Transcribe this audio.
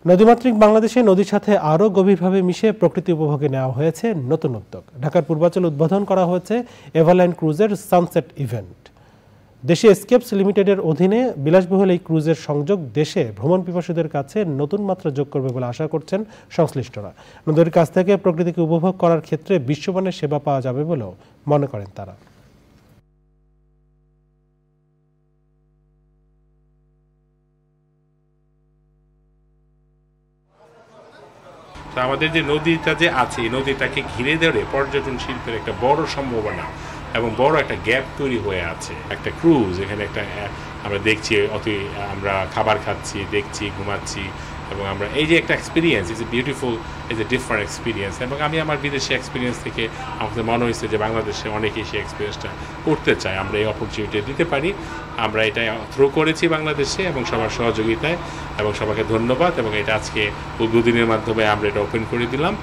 নদীমাতৃক বাংলাদেশে নদীর সাথে আরও গভীরভাবে মিশে প্রকৃতি উপভোগে নেওয়া হয়েছে নতুন উদ্যোগ। ঢাকার পূর্বাঞ্চল উদ্বোধন করা হয়েছে এভারলাইন ক্রুজের সানসেট ইভেন্ট। দেশে এসকেপস লিমিটেডের অধীনে বিলাসবহুল এই ক্রুজের সংযোগ দেশে ভ্রমণ পিপাসুদের কাছে নতুন মাত্রা যোগ করবে বলে আশা করছেন সংশ্লিষ্টরা। নদীর কাছ থেকে প্রকৃতিকে উপভোগ করার ক্ষেত্রে বিশ্বমানের সেবা পাওয়া যাবে বলেও মনে করেন তারা। আমাদের যে নদীটা যে আছে, এই নদীটাকে ঘিরে ধরে পর্যটন শিল্পের একটা বড় সম্ভাবনা এবং বড় একটা গ্যাপ তৈরি হয়ে আছে। একটা ক্রুজ, এখানে একটা আমরা দেখছি, আমরা খাবার খাচ্ছি, দেখছি, ঘুমাচ্ছি, এবং আমরা এই যে একটা experience, is a beautiful, is a different experience. এবং আমি আমার বিদেশি এক্সপিরিয়েন্স থেকে আমাদের মনে হয়েছে যে বাংলাদেশে অনেকেই সেই এক্সপিরিয়েন্সটা করতে চায়। আমরা এই অপরচুনিটি দিতে পারি। আমরা এটা থ্রো করেছি বাংলাদেশে এবং সবার সহযোগিতায়, এবং সবাইকে ধন্যবাদ। এবং এটা আজকে উদ্বোধনের মাধ্যমে আমরা এটা ওপেন করে দিলাম।